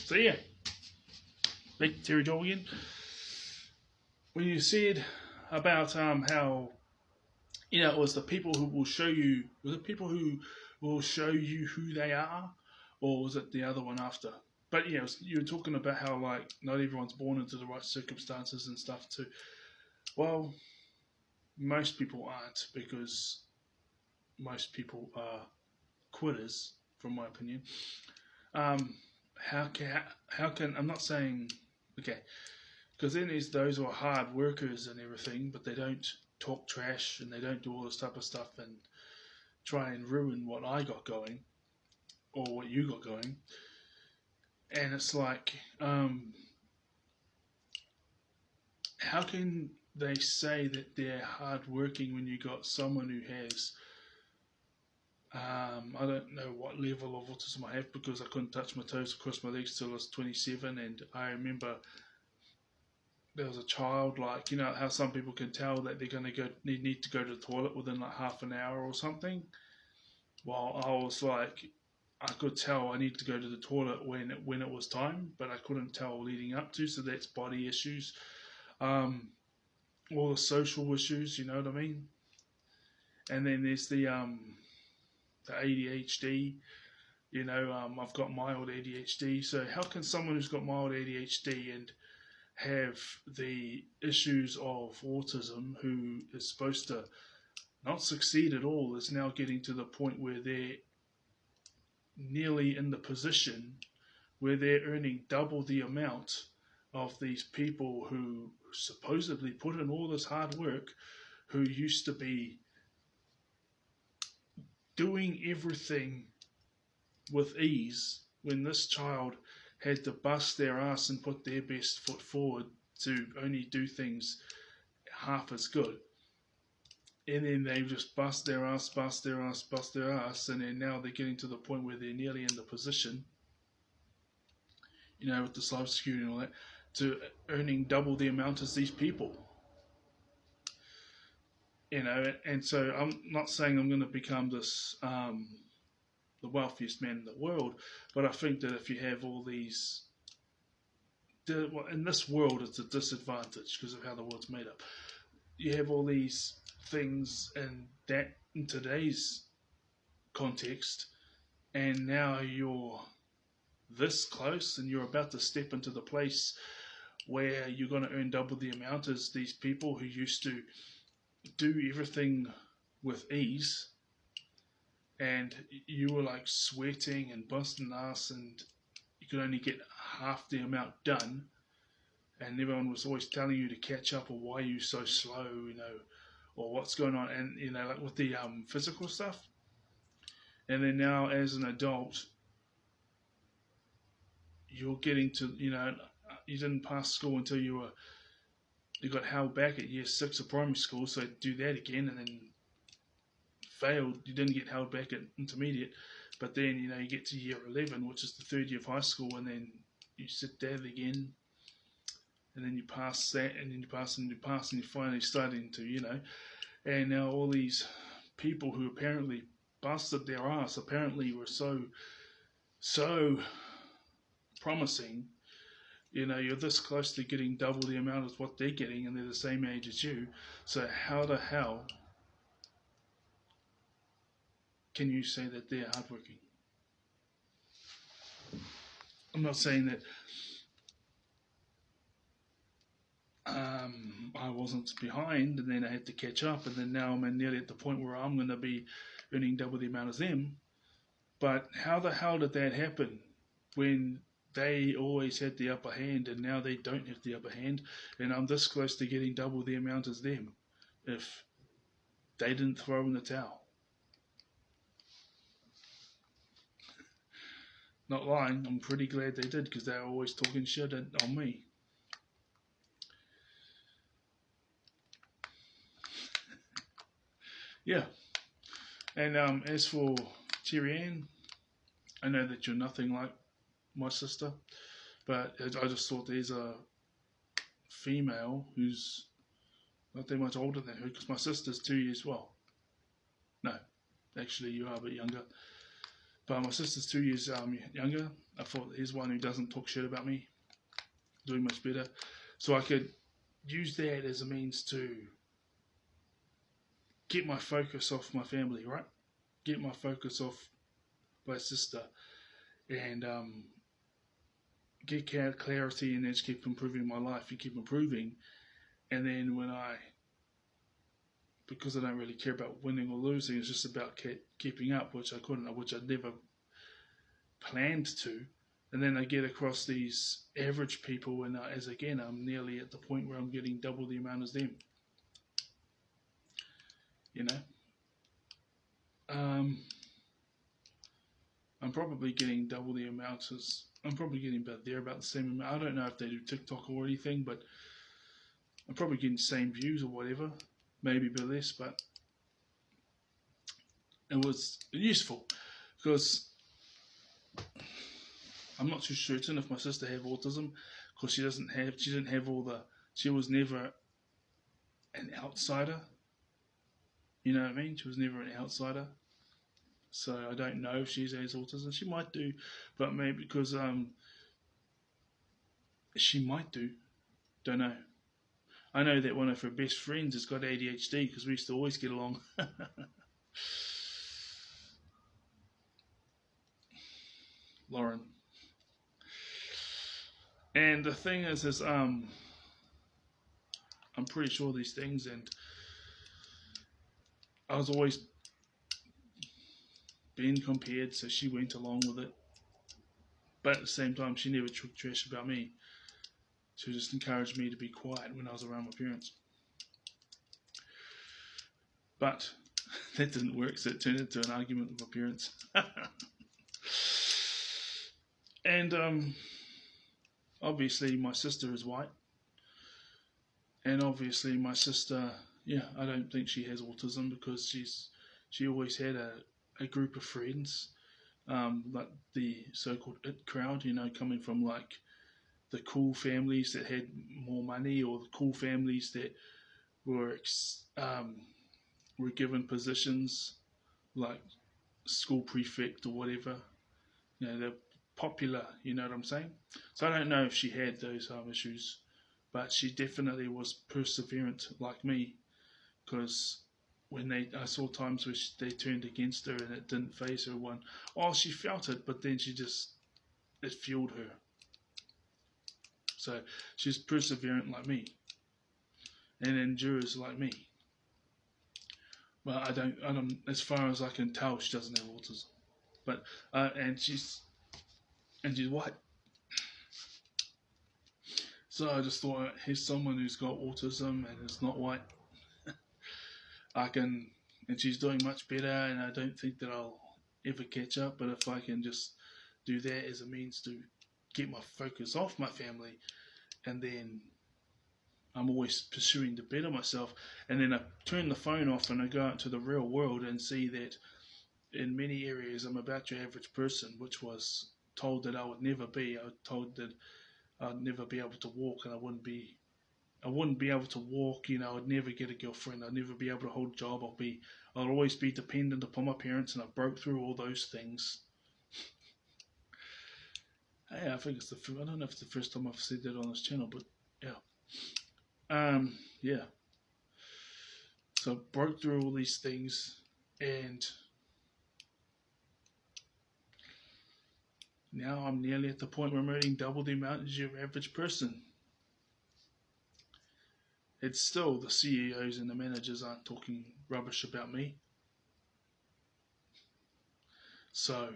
So yeah, big Terri Joel again. When you said about how it was the people who will show you, was it people who will show you who they are, or was it the other one after? But yeah, you were talking about how like not everyone's born into the right circumstances and stuff too. Well, most people aren't because most people are quitters, from my opinion. Um, how can I'm not saying okay, because then there's those who are hard workers and everything, but they don't talk trash and they don't do all this type of stuff and try and ruin what I got going or what you got going. And it's like, how can they say that they're hardworking when you got someone who has, I don't know what level of autism I have because I couldn't touch my toes across my legs till I was 27, and I remember there was a child, like how some people can tell that they're going to need to go to the toilet within like half an hour or something. Well, I was like, I could tell I need to go to the toilet when it was time, but I couldn't tell leading up to. So that's body issues, all the social issues. You know what I mean? And then there's the ADHD. I've got mild ADHD. So how can someone who's got mild ADHD and have the issues of autism, who is supposed to not succeed at all, is now getting to the point where they're nearly in the position where they're earning double the amount of these people who supposedly put in all this hard work, who used to be doing everything with ease, when this child had to bust their ass and put their best foot forward to only do things half as good. And then they just bust their ass, and then now they're getting to the point where they're nearly in the position, with the cybersecurity and all that, to earning double the amount as these people. And so I'm not saying I'm going to become this the wealthiest man in the world, but I think that if you have all these, in this world it's a disadvantage because of how the world's made up. You have all these things in today's context, and now you're this close and you're about to step into the place where you're going to earn double the amount as these people who used to do everything with ease, and you were like sweating and busting ass and you could only get half the amount done, and everyone was always telling you to catch up, or why are you so slow, or what's going on, and like with the physical stuff. And then now as an adult you're getting to, you didn't pass school until you got held back at year 6 of primary school, so do that again, and then failed. You didn't get held back at intermediate, but then you get to year 11, which is the third year of high school, and then you sit there again, and then you pass that, and then you pass and you pass, and you're finally starting to, and now all these people who apparently busted their ass, apparently were so promising. You're this close to getting double the amount of what they're getting, and they're the same age as you. So how the hell can you say that they're hardworking? I'm not saying that I wasn't behind and then I had to catch up, and then now I'm nearly at the point where I'm going to be earning double the amount as them. But how the hell did that happen when they always had the upper hand and now they don't have the upper hand, and I'm this close to getting double the amount as them if they didn't throw in the towel? Not lying, I'm pretty glad they did, because they were always talking shit on me. Yeah. And as for Terri Ann, I know that you're nothing like my sister, but I just thought there's a female who's not that much older than her, because my sister's 2 years, well, no, actually you are a bit younger. But my sister's 2 years younger. I thought here's one who doesn't talk shit about me, doing much better. So I could use that as a means to get my focus off my family, right? Get my focus off my sister, and get clarity, and then just keep improving my life and keep improving. And then because I don't really care about winning or losing, it's just about keeping up, which I never planned to. And then I get across these average people, and as again, I'm nearly at the point where I'm getting double the amount as them. You know, I'm probably getting double the amount as I'm probably getting about the same amount. I don't know if they do TikTok or anything, but I'm probably getting the same views or whatever, maybe a bit less, but it was useful because I'm not too certain if my sister had autism, because she didn't have she was never an outsider. You know what I mean? She was never an outsider. So I don't know if she has autism. She might do, but maybe because she might do. Don't know. I know that one of her best friends has got ADHD because we used to always get along. Lauren. And the thing is I'm pretty sure these things, and I was always being compared, so she went along with it. But at the same time, she never took trash about me. She just encouraged me to be quiet when I was around my parents. But that didn't work, so it turned into an argument with my parents. And obviously my sister is white. And obviously my sister, I don't think she has autism, because she always had a group of friends, like the so-called it crowd, coming from like the cool families that had more money, or the cool families that were given positions like school prefect or whatever. They're popular. You know what I'm saying? So I don't know if she had those issues, but she definitely was perseverant like me, because when I saw times where they turned against her and it didn't faze her one. Oh, she felt it, but then it fueled her. So she's perseverant like me, and endures like me. But I don't. As far as I can tell, she doesn't have autism. But and she's white. So I just thought, here's someone who's got autism and is not white. and she's doing much better, and I don't think that I'll ever catch up. But if I can just do that as a means to get my focus off my family, and then I'm always pursuing to better myself, and then I turn the phone off and I go out to the real world and see that in many areas I'm about your average person, which was told that I would never be. I was told that I'd never be able to walk, and I wouldn't be able to walk. I'd never get a girlfriend. I'd never be able to hold a job. I'd always be dependent upon my parents, and I broke through all those things. Hey, I think I don't know if it's the first time I've said that on this channel, but yeah. Yeah. So I broke through all these things, and now I'm nearly at the point where I'm earning double the amount as your average person. It's still the CEOs and the managers aren't talking rubbish about me. So,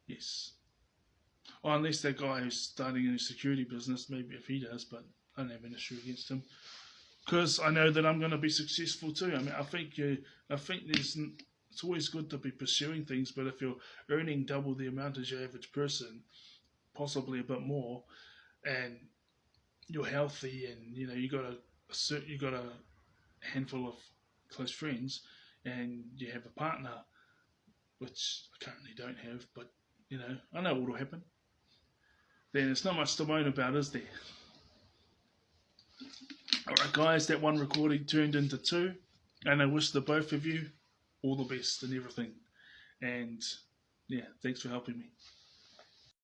yes. Or unless that guy who's starting a security business, maybe if he does, but I don't have an issue against him, because I know that I'm going to be successful too. I mean, I think it's always good to be pursuing things, but if you're earning double the amount as your average person, possibly a bit more, and you're healthy, and you got a handful of close friends, and you have a partner, which I currently don't have, but I know what will happen. Then there's not much to moan about, is there? Alright guys, that one recording turned into two, and I wish the both of you all the best and everything. And yeah, thanks for helping me.